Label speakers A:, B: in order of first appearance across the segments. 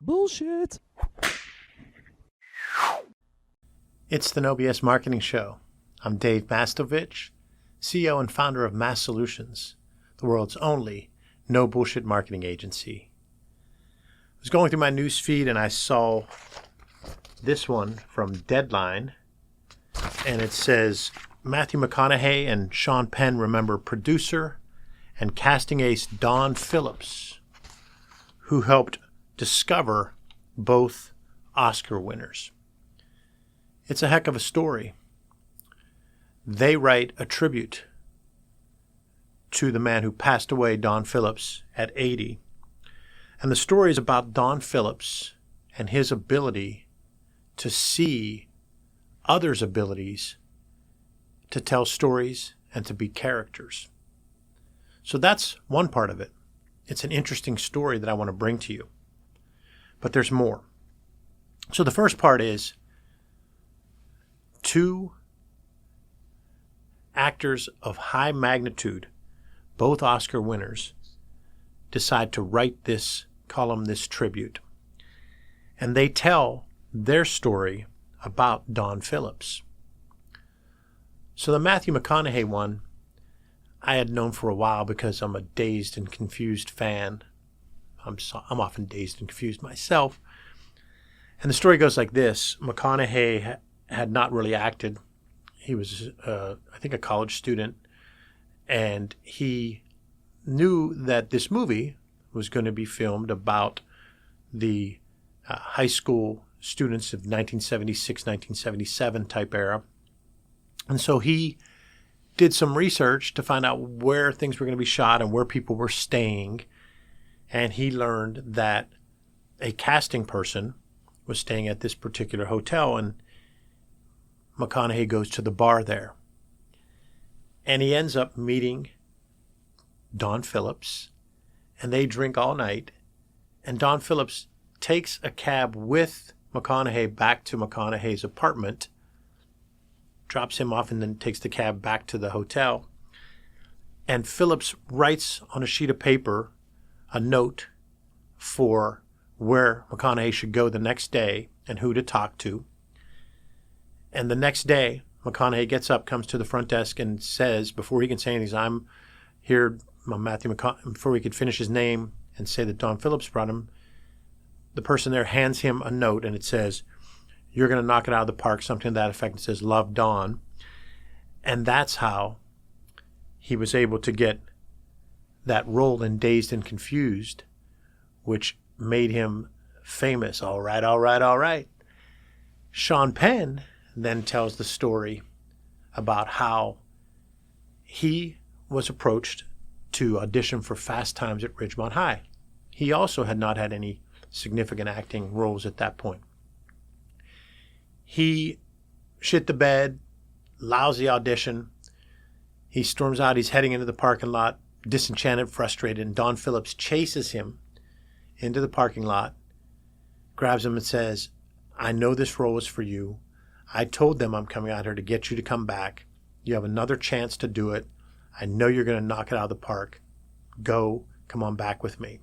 A: Bullshit.
B: It's the No BS Marketing Show. I'm Dave Mastovich, CEO and founder of Mass Solutions, the world's only no bullshit marketing agency. I was going through my news feed and I saw this one from Deadline, and it says, Matthew McConaughey and Sean Penn remember producer and casting ace Don Phillips, who helped discover both Oscar winners. It's a heck of a story. They write a tribute to the man who passed away, Don Phillips, at 80. And the story is about Don Phillips and his ability to see others' abilities to tell stories and to be characters. So that's one part of it. It's an interesting story that I want to bring to you. But there's more. So the first part is two actors of high magnitude, both Oscar winners, decide to write this column, this tribute. And they tell their story about Don Phillips. So the Matthew McConaughey one, I had known for a while because I'm a Dazed and Confused fan. I'm often dazed and confused myself. And the story goes like this. McConaughey had not really acted. He was, I think, a college student. And he knew that this movie was going to be filmed about the high school students of 1976, 1977 type era. And so he did some research to find out where things were going to be shot and where people were staying. And he learned that a casting person was staying at this particular hotel, and McConaughey goes to the bar there. And he ends up meeting Don Phillips, and they drink all night. And Don Phillips takes a cab with McConaughey back to McConaughey's apartment, drops him off, and then takes the cab back to the hotel. And Phillips writes on a sheet of paper a note for where McConaughey should go the next day and who to talk to. And the next day, McConaughey gets up, comes to the front desk, and says, before he can say anything, I'm here, Matthew McConaughey, before he could finish his name and say that Don Phillips brought him, the person there hands him a note, and it says, you're going to knock it out of the park, something to that effect. It says, love, Don. And that's how he was able to get that role in Dazed and Confused, which made him famous. All right, all right, all right. Sean Penn then tells the story about how he was approached to audition for Fast Times at Ridgemont High. He also had not had any significant acting roles at that point. He shit the bed, lousy audition. He storms out. He's heading into the parking lot, disenchanted, frustrated, and Don Phillips chases him into the parking lot, grabs him and says, I know this role is for you. I told them I'm coming out here to get you to come back. You have another chance to do it. I know you're going to knock it out of the park. Go, come on back with me.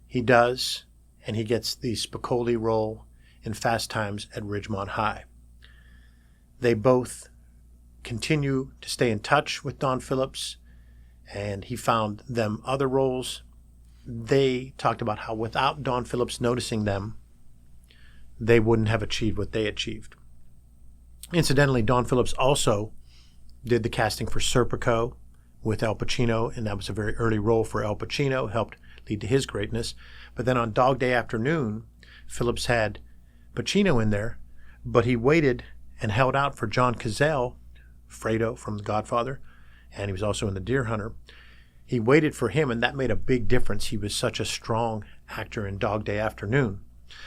B: He does, and he gets the Spicoli role in Fast Times at Ridgemont High. They both continue to stay in touch with Don Phillips, and he found them other roles. They talked about how without Don Phillips noticing them, they wouldn't have achieved what they achieved. Incidentally, Don Phillips also did the casting for Serpico with Al Pacino, and that was a very early role for Al Pacino, helped lead to his greatness. But then on Dog Day Afternoon, Phillips had Pacino in there, but he waited and held out for John Cazale, Fredo from The Godfather, and he was also in The Deer Hunter. He waited for him, and that made a big difference. He was such a strong actor in Dog Day Afternoon.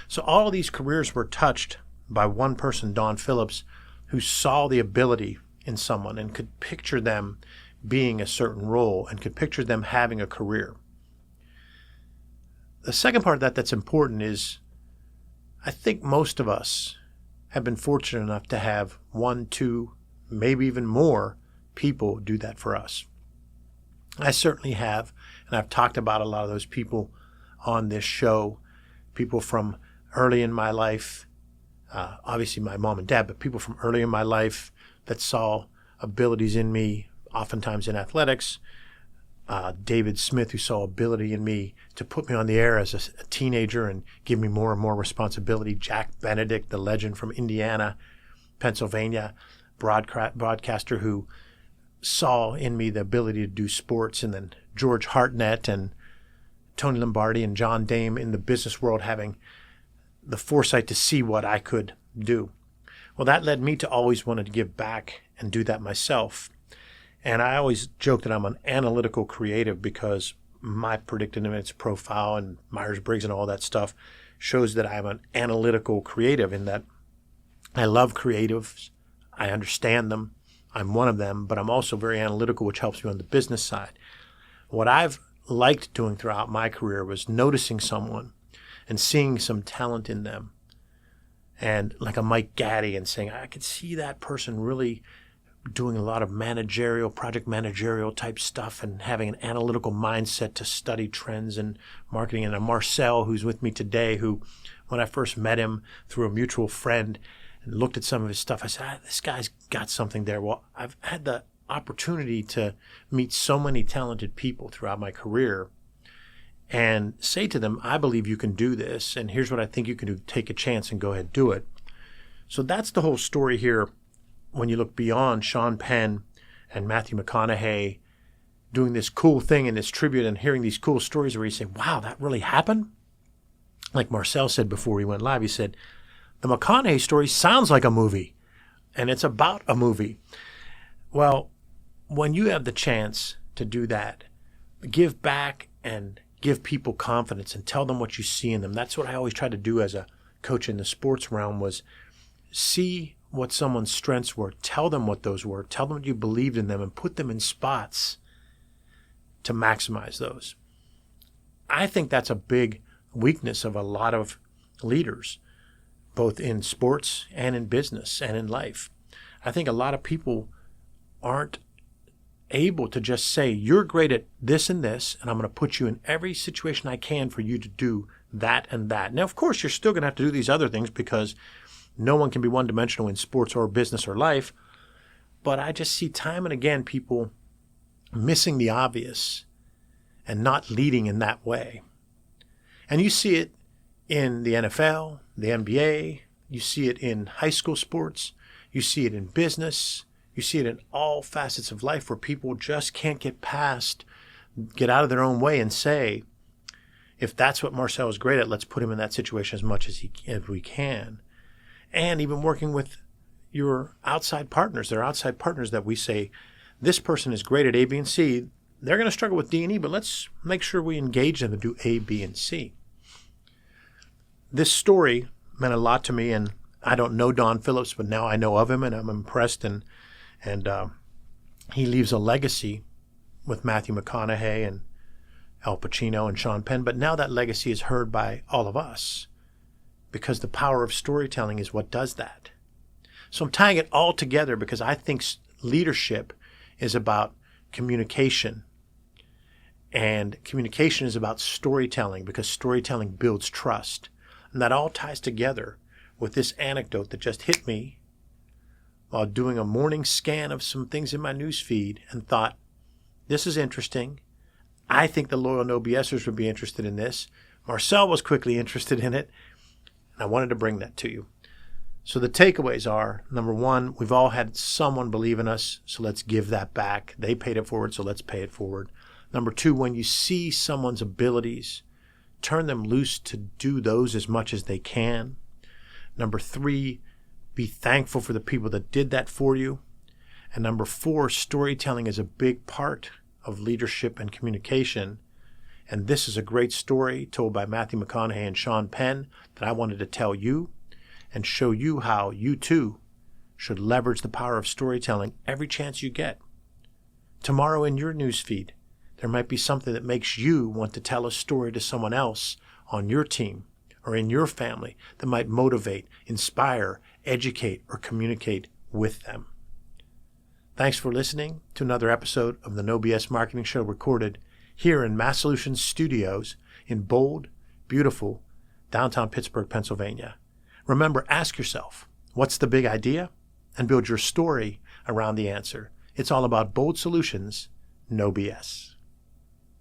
B: So all of these careers were touched by one person, Don Phillips, who saw the ability in someone and could picture them being a certain role and could picture them having a career. The second part of that that's important is I think most of us have been fortunate enough to have one, two, maybe even more people do that for us. I certainly have, and I've talked about a lot of those people on this show people from early in my life, obviously my mom and dad, but people from early in my life that saw abilities in me, oftentimes in athletics. David Smith, who saw ability in me to put me on the air as a teenager and give me more and more responsibility. Jack Benedict, the legend from Indiana, Pennsylvania, broadcaster who saw in me the ability to do sports. And then George Hartnett and Tony Lombardi and John Dame in the business world having the foresight to see what I could do. Well, that led me to always want to give back and do that myself. And I always joke that I'm an analytical creative because my predictive analytics profile and Myers-Briggs and all that stuff shows that I'm an analytical creative in that I love creatives. I understand them. I'm one of them, but I'm also very analytical, which helps me on the business side. What I've liked doing throughout my career was noticing someone and seeing some talent in them. And like a Mike Gaddy and saying, I could see that person really doing a lot of managerial, project managerial type stuff and having an analytical mindset to study trends and marketing. And a Marcel, who's with me today, who when I first met him through a mutual friend and looked at some of his stuff, I said, this guy's got something there. Well, I've had the opportunity to meet so many talented people throughout my career and say to them, I believe you can do this, and here's what I think you can do. Take a chance and go ahead and do it. So that's the whole story here. When you look beyond Sean Penn and Matthew McConaughey doing this cool thing in this tribute and hearing these cool stories where you say, wow, that really happened? Like Marcel said before he went live, he said, the McConaughey story sounds like a movie, and it's about a movie. Well, when you have the chance to do that, give back and give people confidence and tell them what you see in them. That's what I always try to do as a coach in the sports realm, was see what someone's strengths were, tell them what those were, tell them you believed in them, and put them in spots to maximize those. I think that's a big weakness of a lot of leaders, both in sports and in business and in life. I think a lot of people aren't able to just say, you're great at this and this, and I'm going to put you in every situation I can for you to do that and that. Now, of course, you're still going to have to do these other things because no one can be one-dimensional in sports or business or life. But I just see time and again people missing the obvious and not leading in that way. And you see it in the NFL, the NBA. You see it in high school sports. You see it in business. You see it in all facets of life where people just can't get out of their own way and say, if that's what Marcel is great at, let's put him in that situation as much as we can. And even working with your outside partners. There are outside partners that we say, this person is great at A, B, and C. They're going to struggle with D and E, but let's make sure we engage them to do A, B, and C. This story meant a lot to me, and I don't know Don Phillips, but now I know of him, and I'm impressed. And he leaves a legacy with Matthew McConaughey and Al Pacino and Sean Penn. But now that legacy is heard by all of us, because the power of storytelling is what does that. So I'm tying it all together because I think leadership is about communication. And communication is about storytelling because storytelling builds trust. And that all ties together with this anecdote that just hit me while doing a morning scan of some things in my news feed and thought, this is interesting. I think the loyal No BSers would be interested in this. Marcel was quickly interested in it. And I wanted to bring that to you. So the takeaways are, number one, we've all had someone believe in us, so let's give that back. They paid it forward, so let's pay it forward. Number two, when you see someone's abilities, turn them loose to do those as much as they can. Number three, be thankful for the people that did that for you. And number four, storytelling is a big part of leadership and communication. And this is a great story told by Matthew McConaughey and Sean Penn that I wanted to tell you and show you how you too should leverage the power of storytelling every chance you get. Tomorrow in your newsfeed, there might be something that makes you want to tell a story to someone else on your team or in your family that might motivate, inspire, educate, or communicate with them. Thanks for listening to another episode of the No BS Marketing Show recorded here in Mass Solutions Studios in bold, beautiful downtown Pittsburgh, Pennsylvania. Remember, ask yourself, what's the big idea? And build your story around the answer. It's all about bold solutions, no BS.